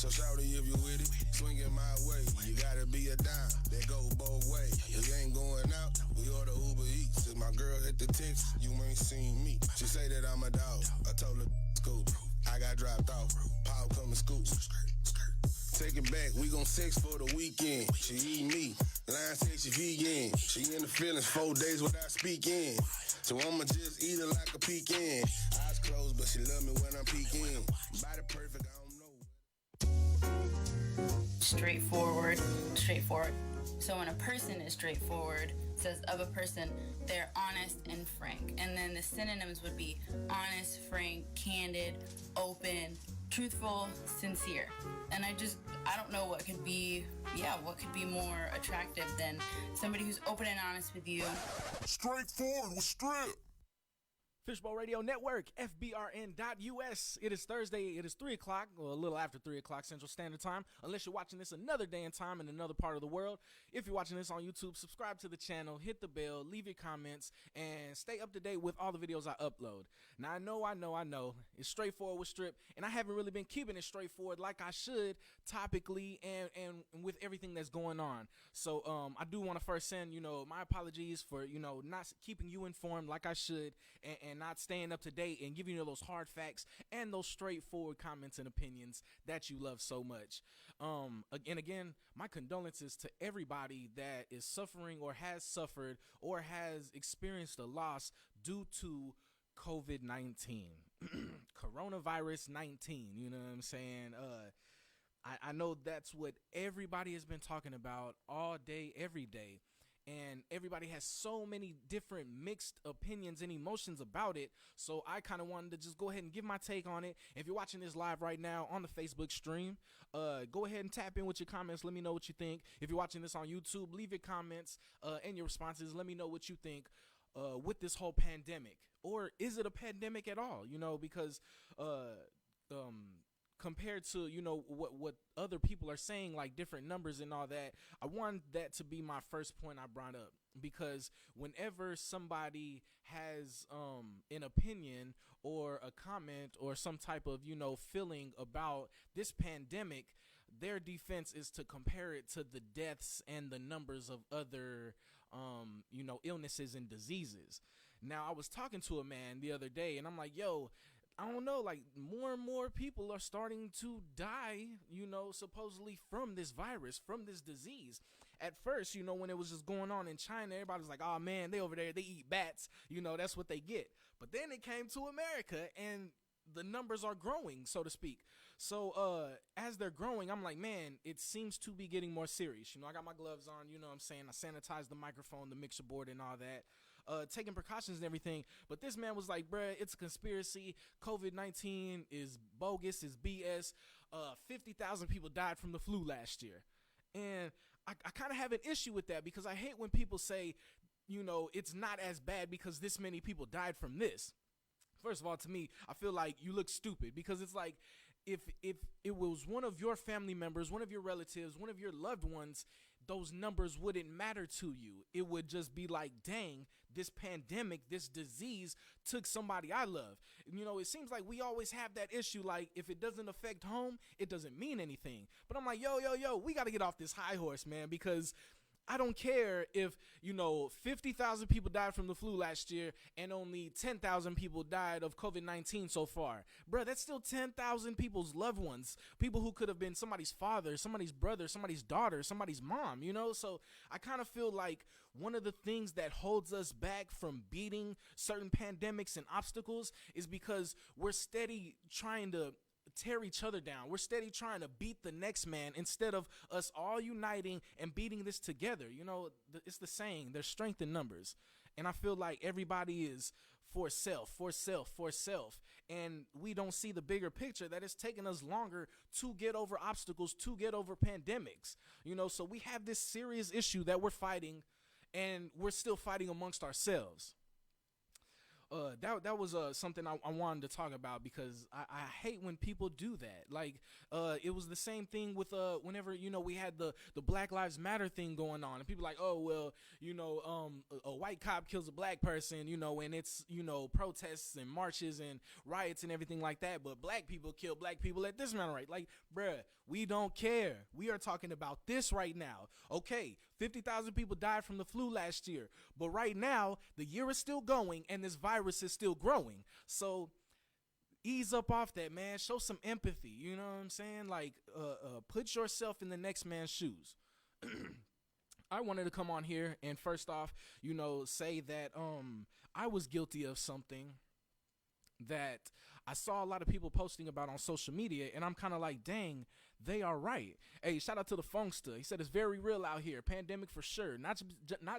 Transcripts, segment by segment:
So shawty, if you with it, swing it my way. You gotta be a dime, that go both ways. We ain't going out, we order Uber Eats. If my girl hit the text, you ain't seen me. She say that I'm a dog, I told her school. I got dropped off, Paul come to school. Take it back, we gon' sex for the weekend. She eat me, line says she vegan. She in the feelings 4 days without speaking. So I'ma just eat her like a pecan. Eyes closed, but she love me when I'm peeking. Body perfect, I don't know. Straightforward. So when a person is straightforward, says of a person, they're honest and frank. And then the synonyms would be honest, frank, candid, open, truthful, sincere. And I don't know what could be more attractive than somebody who's open and honest with you. Straightforward with Strip. Fishbowl Radio Network, FBRN.US. It is Thursday. It is 3 o'clock, or a little after 3 o'clock Central Standard Time, unless you're watching this another day and time in another part of the world. If you're watching this on YouTube, subscribe to the channel, hit the bell, leave your comments, and stay up to date with all the videos I upload. Now, I know. It's straightforward with Strip, and I haven't really been keeping it straightforward like I should, topically and with everything that's going on. So I do want to first send, my apologies for, not keeping you informed like I should, and not staying up to date and giving you those hard facts and those straightforward comments and opinions that you love so much. Again, my condolences to everybody that is suffering or has suffered or has experienced a loss due to COVID-19, coronavirus 19. You know what I'm saying? I know that's what everybody has been talking about all day, every day. And everybody has so many different mixed opinions and emotions about it. So I kind of wanted to just go ahead and give my take on it. If you're watching this live right now on the Facebook stream, go ahead and tap in with your comments. Let me know what you think. If you're watching this on YouTube, leave your comments and your responses. Let me know what you think with this whole pandemic. Or is it a pandemic at all? Because compared to, what other people are saying, like different numbers and all that, I want that to be my first point I brought up. Because whenever somebody has an opinion or a comment or some type of, feeling about this pandemic, their defense is to compare it to the deaths and the numbers of other, illnesses and diseases. Now, I was talking to a man the other day and I'm like, yo, I don't know, like more and more people are starting to die, supposedly from this virus, from this disease. At first, when it was just going on in China, everybody was like, oh man, they over there, they eat bats, that's what they get. But then it came to America and the numbers are growing, so to speak. So as they're growing, I'm like, man, it seems to be getting more serious. I got my gloves on, what I'm saying? I sanitized the microphone, the mixer board and all that, taking precautions and everything. But this man was like, bruh, it's a conspiracy. COVID-19 is bogus, is BS. 50,000 people died from the flu last year. And I kind of have an issue with that because I hate when people say, it's not as bad because this many people died from this. First of all, to me, I feel like you look stupid because it's like if it was one of your family members, one of your relatives, one of your loved ones, those numbers wouldn't matter to you. It would just be like, dang, this pandemic, this disease took somebody I love. It seems like we always have that issue. Like if it doesn't affect home, it doesn't mean anything. But I'm like, yo, we got to get off this high horse, man, because I don't care if, 50,000 people died from the flu last year and only 10,000 people died of COVID-19 so far. Bruh, that's still 10,000 people's loved ones, people who could have been somebody's father, somebody's brother, somebody's daughter, somebody's mom, So I kind of feel like one of the things that holds us back from beating certain pandemics and obstacles is because we're steady trying to tear each other down. We're steady trying to beat the next man instead of us all uniting and beating this together. It's the saying, there's strength in numbers. And I feel like everybody is for self. And we don't see the bigger picture that it's taken us longer to get over obstacles, to get over pandemics. So we have this serious issue that we're fighting and we're still fighting amongst ourselves. that was something I wanted to talk about because I hate when people do that. Like it was the same thing with whenever we had the Black Lives Matter thing going on, and people like, oh well, a white cop kills a black person, and it's protests and marches and riots and everything like that, but black people kill black people at this amount of rate. Like, bruh, we don't care. We are talking about this right now. Okay, 50,000 people died from the flu last year, but right now the year is still going and this virus is still growing. So ease up off that, man. Show some empathy. You know what I'm saying? Like, put yourself in the next man's shoes. I wanted to come on here and first off, say that I was guilty of something that I saw a lot of people posting about on social media, and I'm kind of like, dang, they are right. Hey, shout out to the Funkster. He said it's very real out here. Pandemic for sure. Not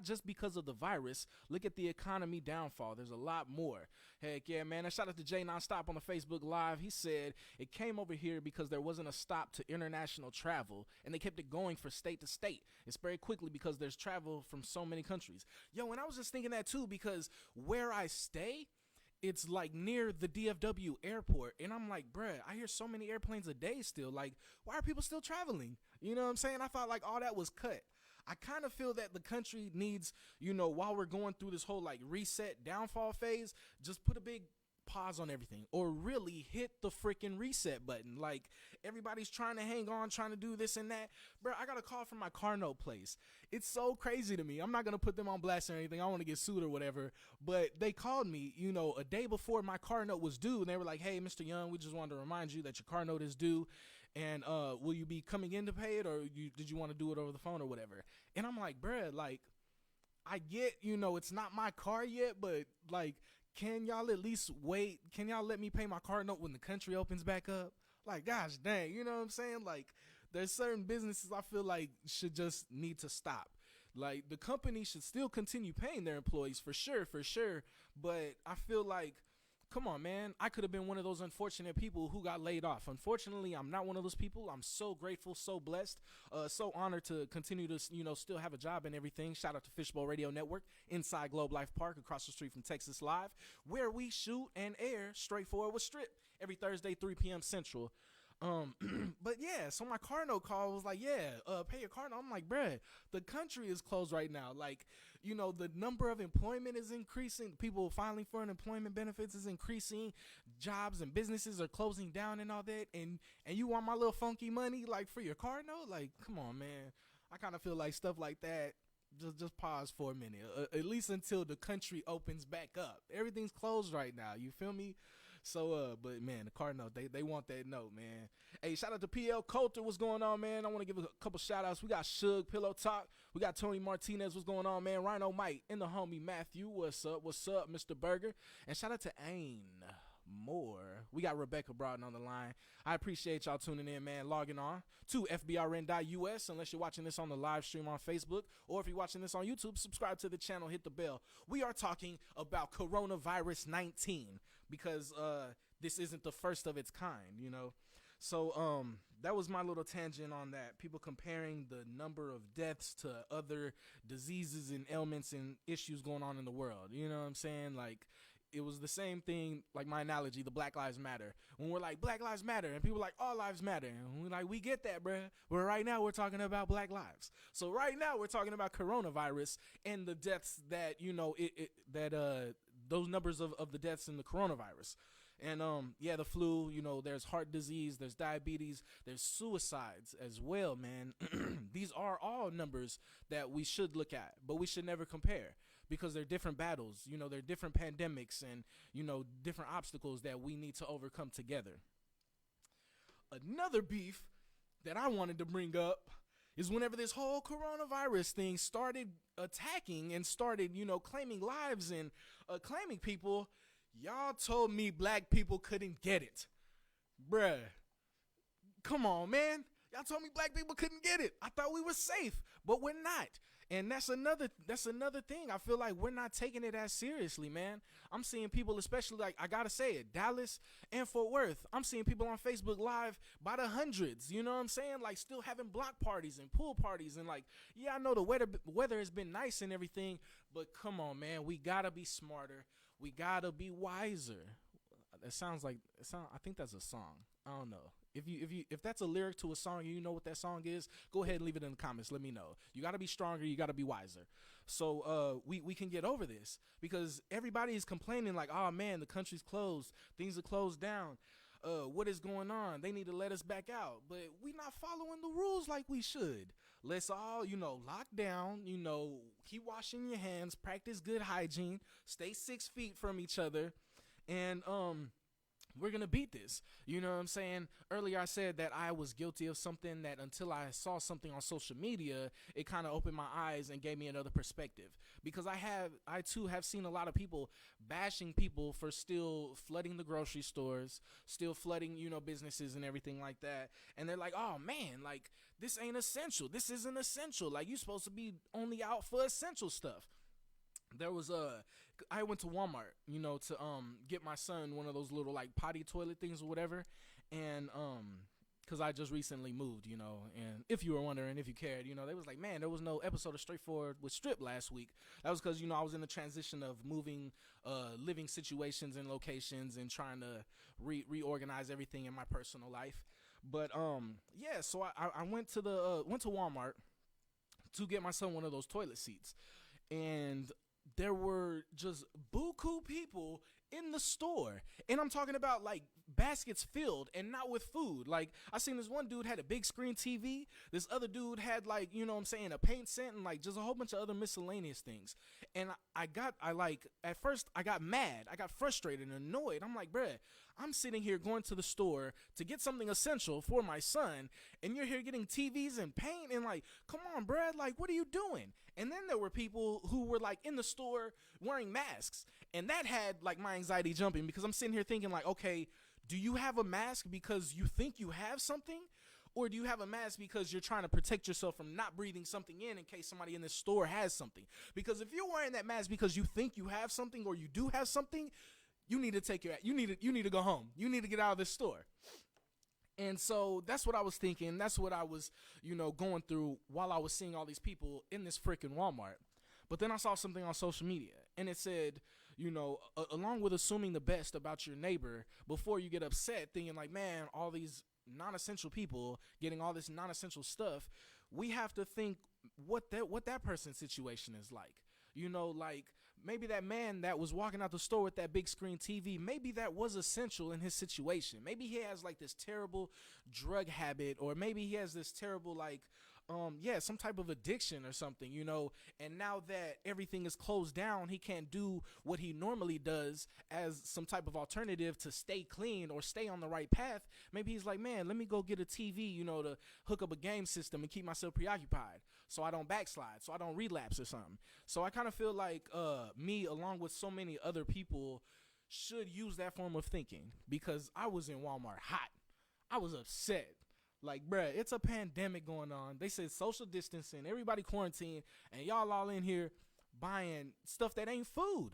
just because of the virus. Look at the economy downfall. There's a lot more. Heck yeah, man. And shout out to Jay Nonstop on the Facebook Live. He said it came over here because there wasn't a stop to international travel, and they kept it going for state to state. It spread quickly because there's travel from so many countries. Yo, and I was just thinking that too, because where I stay, it's like near the DFW airport, and I'm like, bruh, I hear so many airplanes a day still. Like, why are people still traveling? You know what I'm saying? I thought like all that was cut. I kind of feel that the country needs, while we're going through this whole like reset downfall phase, just put a big pause on everything, or really hit the freaking reset button. Like, everybody's trying to hang on, trying to do this and that. Bro, I got a call from my car note place. It's so crazy to me. I'm not going to put them on blast or anything. I don't want to get sued or whatever. But they called me, a day before my car note was due. And they were like, hey, Mr. Young, we just wanted to remind you that your car note is due. And will you be coming in to pay it, or did you want to do it over the phone or whatever? And I'm like, bruh, like, I get, it's not my car yet, but like, can y'all at least wait? Can y'all let me pay my car note when the country opens back up? Like, gosh dang, you know what I'm saying? Like, there's certain businesses I feel like should just need to stop. Like, the company should still continue paying their employees for sure. But I feel like, come on, man. I could have been one of those unfortunate people who got laid off. Unfortunately, I'm not one of those people. I'm so grateful, so blessed, so honored to continue to, still have a job and everything. Shout out to Fishbowl Radio Network inside Globe Life Park across the street from Texas Live, where we shoot and air Straightforward with Strip every Thursday, 3 p.m. Central. But yeah, so my car note call was like, pay your car note. I'm like, bruh, the country is closed right now. Like, the number of employment is increasing. People filing for unemployment benefits is increasing. Jobs and businesses are closing down and all that. And you want my little funky money, like, for your car note? Like, come on, man. I kind of feel like stuff like that. Just pause for a minute, at least until the country opens back up. Everything's closed right now. You feel me? So, but man, the car note, they want that note, man. Hey, shout out to PL Coulter. What's going on, man? I want to give a couple shout outs. We got Suge, Pillow Talk. We got Tony Martinez. What's going on, man? Rhino Mike and the homie Matthew. What's up, Mr. Burger? And shout out to Ain Moore. We got Rebecca Broughton on the line. I appreciate y'all tuning in, man. Logging on to FBRN.us, unless you're watching this on the live stream on Facebook, or if you're watching this on YouTube, subscribe to the channel, hit the bell. We are talking about coronavirus 19 because this isn't the first of its kind, So that was my little tangent on that. People comparing the number of deaths to other diseases and ailments and issues going on in the world. You know what I'm saying? Like, it was the same thing, like my analogy, the Black Lives Matter. When we're like, Black Lives Matter, and people are like, all lives matter. And we're like, we get that, bruh. But right now we're talking about black lives. So right now we're talking about coronavirus and the deaths that, those numbers of the deaths in the coronavirus. And, the flu, there's heart disease, there's diabetes, there's suicides as well, man. These are all numbers that we should look at, but we should never compare because they're different battles. They're different pandemics and, different obstacles that we need to overcome together. Another beef that I wanted to bring up is whenever this whole coronavirus thing started attacking and started, claiming lives and claiming people, y'all told me black people couldn't get it. Bruh. Come on, man. Y'all told me black people couldn't get it. I thought we were safe, but we're not. And that's another thing. I feel like we're not taking it as seriously, man. I'm seeing people, especially, like, I gotta say it, Dallas and Fort Worth. I'm seeing people on Facebook Live by the hundreds, you know what I'm saying? Like, still having block parties and pool parties. And, like, yeah, I know the weather has been nice and everything, but come on, man. We gotta be smarter. We gotta be wiser. It sounds like I think that's a song. I don't know. If that's a lyric to a song and you know what that song is, go ahead and leave it in the comments. Let me know. You gotta be stronger. You gotta be wiser. So we can get over this, because everybody is complaining like, oh man, the country's closed. Things are closed down. What is going on? They need to let us back out, but we not following the rules like we should. Let's all, lock down, keep washing your hands, practice good hygiene, stay 6 feet from each other, and we're gonna beat this. You know what I'm saying? Earlier I said that I was guilty of something that until I saw something on social media, it kind of opened my eyes and gave me another perspective. Because I too have seen a lot of people bashing people for still flooding the grocery stores, still flooding, businesses and everything like that. And they're like, oh man, like this ain't essential. This isn't essential. Like, you're supposed to be only out for essential stuff. There was I went to Walmart, to get my son one of those little like potty toilet things or whatever, and because I just recently moved, and if you were wondering, if you cared, they was like, man, there was no episode of Straightforward with Strip last week. That was because I was in the transition of moving, living situations and locations, and trying to reorganize everything in my personal life. But yeah, so I went to Walmart to get my son one of those toilet seats, and there were just buku people in the store, and I'm talking about like baskets filled and not with food. Like, I seen this one dude had a big screen TV, this other dude had like, a paint set and like just a whole bunch of other miscellaneous things. And at first I got mad, I got frustrated and annoyed. I'm like, bruh, I'm sitting here going to the store to get something essential for my son, and you're here getting TVs and paint, and like, come on, bruh, like, what are you doing? And then there were people who were like in the store wearing masks, and that had like my anxiety jumping, because I'm sitting here thinking like, okay, do you have a mask because you think you have something? Or do you have a mask because you're trying to protect yourself from not breathing something in case somebody in this store has something? Because if you're wearing that mask because you think you have something, or you do have something, you need to go home. You need to get out of this store. And so that's what I was thinking. That's what I was, going through while I was seeing all these people in this freaking Walmart. But then I saw something on social media, and it said, along with assuming the best about your neighbor before you get upset thinking like, man, all these non-essential people getting all this non-essential stuff, we have to think what that person's situation is like. Like, maybe that man that was walking out the store with that big screen TV, maybe that was essential in his situation. Maybe he has like this terrible drug habit, or maybe he has this terrible like some type of addiction or something, and now that everything is closed down, he can't do what he normally does as some type of alternative to stay clean or stay on the right path. Maybe he's like, man, let me go get a TV, to hook up a game system and keep myself preoccupied so I don't backslide, so I don't relapse or something. So I kind of feel like me, along with so many other people, should use that form of thinking, because I was in Walmart hot. I was upset. Like, bruh, it's a pandemic going on. They said social distancing, everybody quarantined, and y'all all in here buying stuff that ain't food,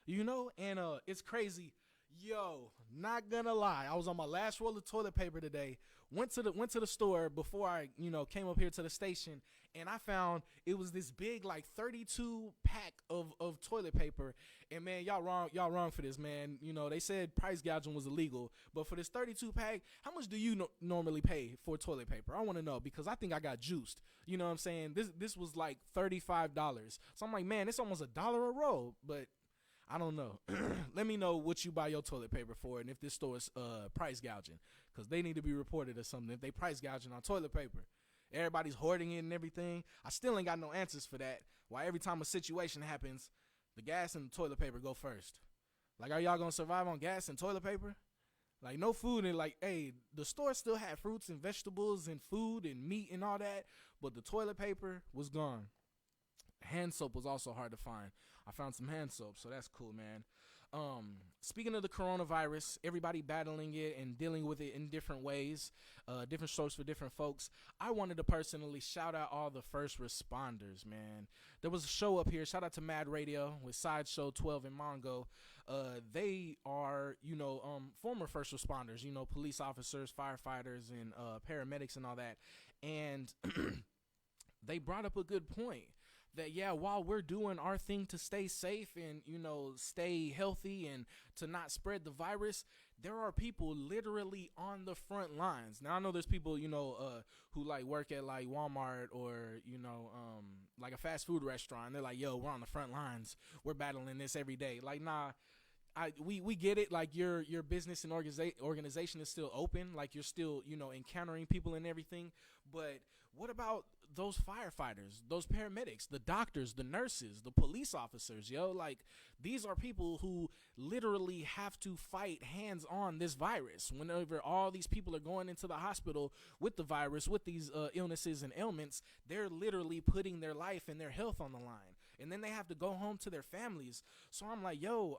And it's crazy. Yo, not gonna lie, I was on my last roll of toilet paper today. Went to the store before I, came up here to the station, and I found it was this big like 32 pack of toilet paper. And man, y'all wrong for this, man. They said price gouging was illegal, but for this 32 pack, how much do you normally pay for toilet paper? I want to know, because I think I got juiced. You know what I'm saying? This was like $35. So I'm like, man, it's almost $1 a roll, but I don't know. Let me know what you buy your toilet paper for, and if this store is price gouging, because they need to be reported or something if they price gouging on toilet paper. Everybody's hoarding it and everything. I still ain't got no answers for that. Why every time a situation happens, the gas and the toilet paper go first? Like, are y'all gonna survive on gas and toilet paper? Like, no food, and like, hey, the store still had fruits and vegetables and food and meat and all that, but the toilet paper was gone. Hand soap was also hard to find. I found some hand soap, so that's cool, man. Speaking of the coronavirus, everybody battling it and dealing with it in different ways, different strokes for different folks. I wanted to personally shout out all the first responders, man. There was a show up here, shout out to Mad Radio with Sideshow 12 and Mongo. They are, former first responders, police officers, firefighters, and paramedics and all that. And they brought up a good point. that, yeah, while we're doing our thing to stay safe and, you know, stay healthy and to not spread the virus, there are people literally on the front lines. Now I know there's people, you know, who like work at like Walmart or, you know, like a fast food restaurant. They're like, yo, we're on the front lines, we're battling this every day. Like, nah, we get it. Like, your business and organization is still open. Like, you're still, you know, encountering people and everything. But what about those firefighters, those paramedics, the doctors, the nurses, the police officers, yo? Like, these are people who literally have to fight hands on this virus. Whenever all these people are going into the hospital with the virus, with these illnesses and ailments, they're literally putting their life and their health on the line. And then they have to go home to their families. So I'm like, yo,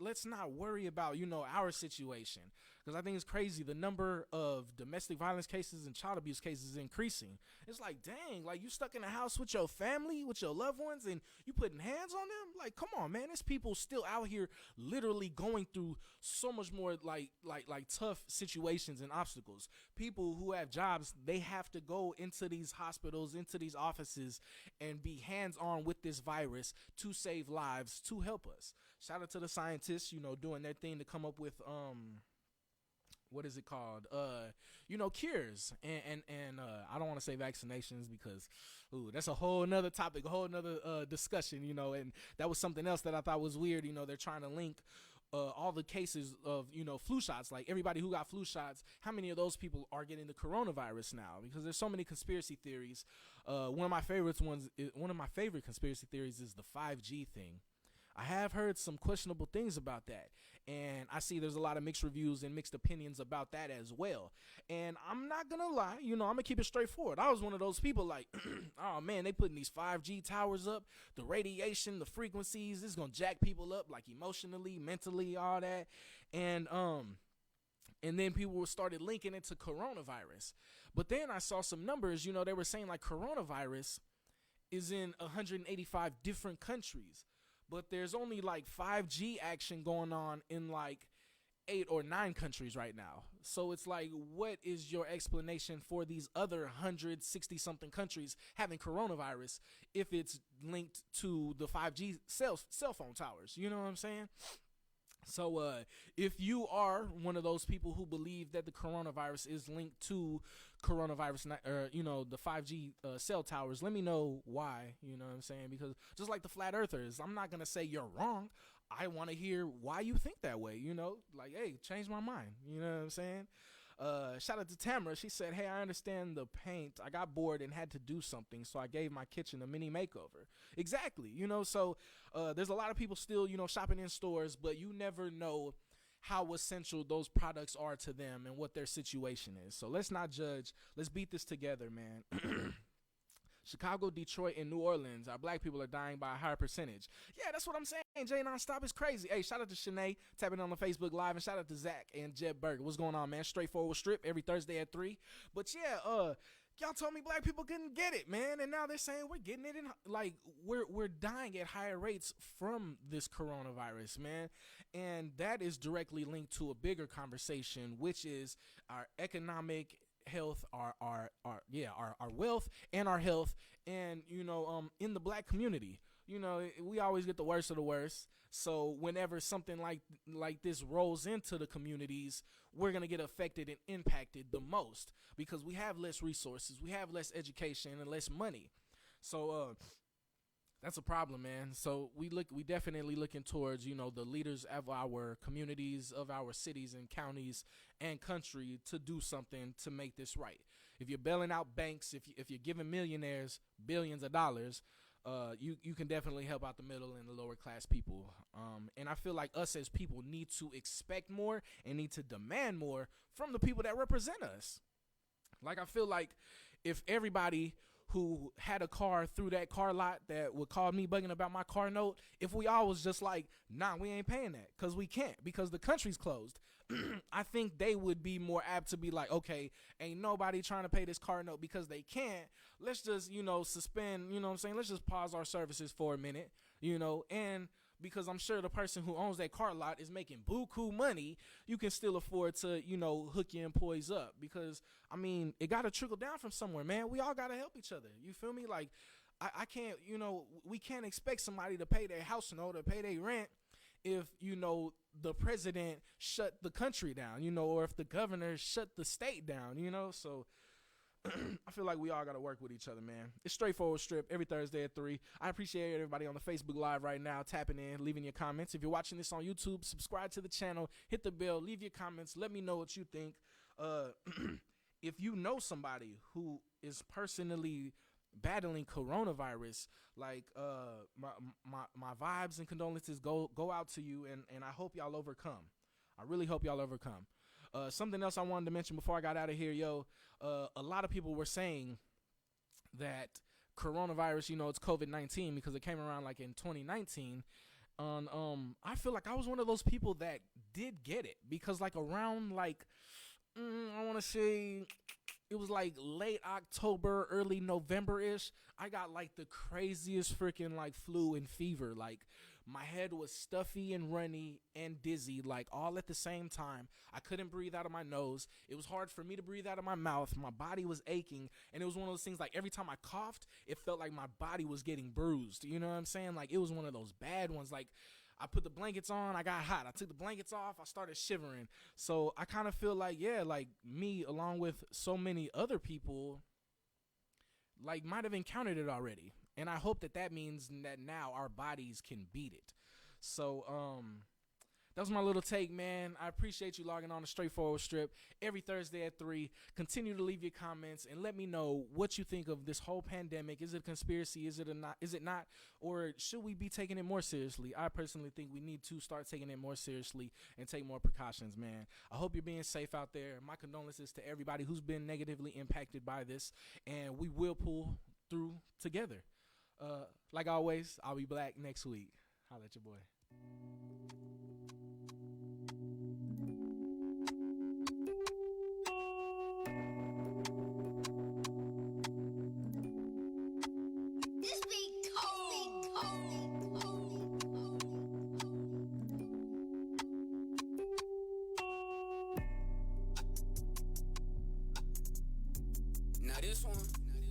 let's not worry about, you know, our situation, because I think it's crazy. The number of domestic violence cases and child abuse cases is increasing. It's like, dang, like, you stuck in a house with your family, with your loved ones, and you putting hands on them? Like, come on, man. There's people still out here literally going through so much more like tough situations and obstacles. People who have jobs, they have to go into these hospitals, into these offices, and be hands on with this virus to save lives, to help us. Shout out to the scientists, you know, doing their thing to come up with what is it called? You know, cures. And I don't want to say vaccinations, because that's a whole nother topic, a whole nother discussion, you know. And that was something else that I thought was weird. You know, they're trying to link all the cases of, you know, flu shots, like everybody who got flu shots, how many of those people are getting the coronavirus now? Because there's so many conspiracy theories. One of my favorite conspiracy theories is the 5G thing. I have heard some questionable things about that, and I see there's a lot of mixed reviews and mixed opinions about that as well. And I'm not gonna lie, you know, I'm gonna keep it straightforward. I was one of those people like, oh man, they putting these 5G towers up, the radiation, the frequencies, this is gonna jack people up, like emotionally, mentally, all that. And then people started linking it to coronavirus. But then I saw some numbers, you know, they were saying like coronavirus is in 185 different countries, but there's only like 5G action going on in like 8 or 9 countries right now. So it's like, what is your explanation for these other 160 something countries having coronavirus if it's linked to the 5G cell phone towers? You know what I'm saying? So if you are one of those people who believe that the coronavirus is linked to coronavirus, or, you know, the 5G cell towers, let me know why, you know what I'm saying? Because just like the flat earthers, I'm not going to say you're wrong. I want to hear why you think that way, you know? Like, hey, change my mind, you know what I'm saying? Shout out to Tamara. She said, hey, I understand the paint. I got bored and had to do something, so I gave my kitchen a mini makeover. Exactly. You know, so there's a lot of people still, you know, shopping in stores, but you never know how essential those products are to them and what their situation is. So let's not judge. Let's beat this together, man. Chicago, Detroit, and New Orleans, our black people are dying by a higher percentage. Yeah, that's what I'm saying. Jay Nonstop is crazy. Hey, shout out to Shanae, tapping on the Facebook Live, and shout out to Zach and Jeb Berger. What's going on, man? Straightforward Strip every Thursday at 3. But yeah, y'all told me black people couldn't get it, man, and now they're saying we're getting it, in like we're dying at higher rates from this coronavirus, man. And that is directly linked to a bigger conversation, which is our economic health, our wealth and our health, and you know, in the black community, you know, we always get the worst of the worst. So whenever something like this rolls into the communities, we're gonna get affected and impacted the most because we have less resources, we have less education and less money. So that's a problem, man. So we definitely looking towards, you know, the leaders of our communities, of our cities and counties and country to do something to make this right. If you're bailing out banks, if you're giving millionaires billions of dollars, you can definitely help out the middle and the lower class people. And I feel like us as people need to expect more and need to demand more from the people that represent us. Like, I feel like if everybody who had a car through that car lot that would call me bugging about my car note, if we all was just like, nah, we ain't paying that because we can't, because the country's closed, I think they would be more apt to be like, okay, ain't nobody trying to pay this car note because they can't. Let's just, you know, suspend, you know what I'm saying? Let's just pause our services for a minute, you know, and because I'm sure the person who owns that car lot is making buku money, you can still afford to, you know, hook your employees up because, I mean, it got to trickle down from somewhere, man. We all got to help each other. You feel me? Like, I can't, we can't expect somebody to pay their house note or pay their rent if, the president shut the country down, or if the governor shut the state down, So I feel like we all got to work with each other, man. It's Straightforward Strip every Thursday at 3. I appreciate everybody on the Facebook Live right now tapping in, leaving your comments. If you're watching this on YouTube, subscribe to the channel, hit the bell, leave your comments. Let me know what you think. If you know somebody who is personally battling coronavirus, like my vibes and condolences go out to you, and I hope y'all overcome. I really hope y'all overcome. Something else I wanted to mention before I got out of here, a lot of people were saying that coronavirus, it's COVID-19 because it came around like in 2019. I feel like I was one of those people that did get it because like around like I want to say it was like late October, early November-ish. I got like the craziest freaking like flu and fever. Like my head was stuffy and runny and dizzy, like all at the same time. I couldn't breathe out of my nose. It was hard for me to breathe out of my mouth. My body was aching. And it was one of those things like every time I coughed, it felt like my body was getting bruised. You know what I'm saying? Like it was one of those bad ones. Like I put the blankets on, I got hot. I took the blankets off, I started shivering. So I kind of feel like, yeah, like me, along with so many other people, like might have encountered it already. And I hope that means that now our bodies can beat it. So, that was my little take, man. I appreciate you logging on to Straightforward Strip every Thursday at 3. Continue to leave your comments and let me know what you think of this whole pandemic. Is it a conspiracy? Is it not? Or should we be taking it more seriously? I personally think we need to start taking it more seriously and take more precautions, man. I hope you're being safe out there. My condolences to everybody who's been negatively impacted by this, and we will pull through together. Like always, I'll be back next week. Holla at your boy. This one,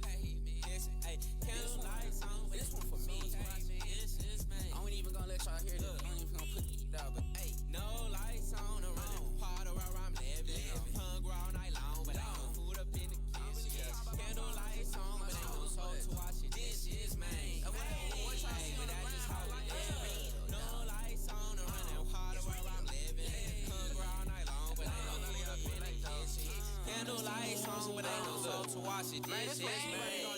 hey, candlelights on, this one for me. I ain't even gonna let y'all hear this. I ain't even gonna put it out, but hey, no lights on the run. Part of where I'm living. Hungry all night long, but ain't no food up in the kitchen. Candlelights on, but ain't no soul to wash your dishes, man. Hey, but that's just how we live. No lights on the run. Part of where I'm living. Hungry all night long, but ain't no food up in the kitchen. Candlelights on, but ain't no soul to wash your dishes, man.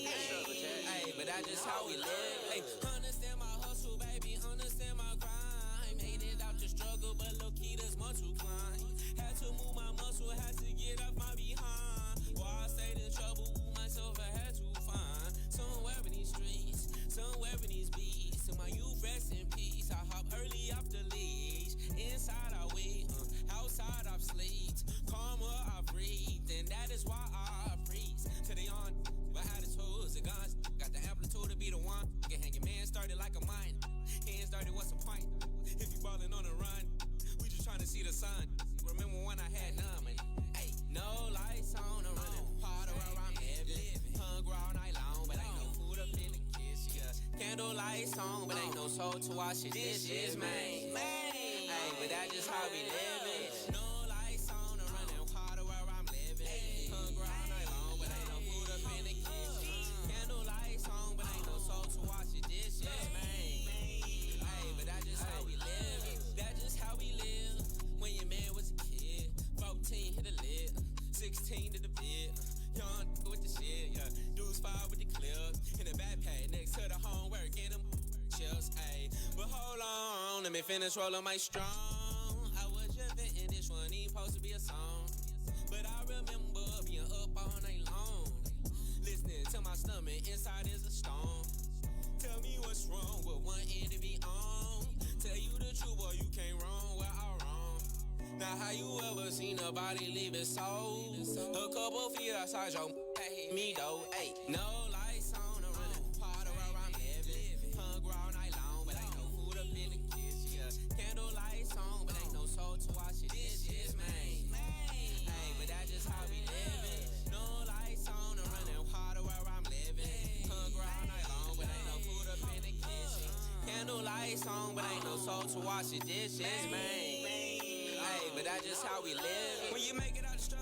Hey, but that's just how we live. Hey, understand my hustle, baby. Understand my grind. Made it out the struggle, but low key there's more to climb. Had to move my muscle, had to get off my behind. While I stayed in trouble, myself I had to find somewhere in these streets, somewhere in these beats. To my youth, rest in peace. I hop early off the leash. Inside I wait, outside I've slept. Karma I breathe, and that is why I freeze. To the on, but how the tools and guns. Got the amplitude to be the one. Get hanging man started like a mine. Hands dirty, what's the point? If you ballin' on the run, we just trying to see the sun. Remember when I had none, man? Hey, no lights on the run. Part of where I'm living. Hungry all night long, but ain't no food up in the kitchen. Candle lights on, but ain't no soul to wash your dishes, man. Hey, but that's just how we living. No lights on the run. Part of where I'm living. Hungry all night long, but ain't no food up in the kitchen. Candle lights on, but ain't no soul to wash your dishes, man. Hey, but that's just how we live. That's just how we live. When your man was a kid, 14 hit a lid, 16 to the bid. Young with the shit, yeah. Dudes fire with the clips in the backpack next to the homework. Get them chips, ayy. But hold on, let me finish rolling my strong. I was just venting, this one ain't supposed to be a song. But I remember being up all night long, listening to my stomach, inside is a storm. Tell me what's wrong with one end to be on. Tell you the truth, boy, you can't wrong where I wrong. Now how you ever seen a body leave its soul? A couple feet outside your me though, ayy. No lights on the run. Part of where I'm living. Hungry all night long, but ain't no food up in the kitchen. Candle lights on, but ain't no soul to wash your dishes, man. Hey, but that's just how we living. No lights on the run. Part of where I'm living. Hungry all night long, but lights on, but ain't no soul to wash the dishes, man. Hey, but that's just how we live. When you make it out the struggle.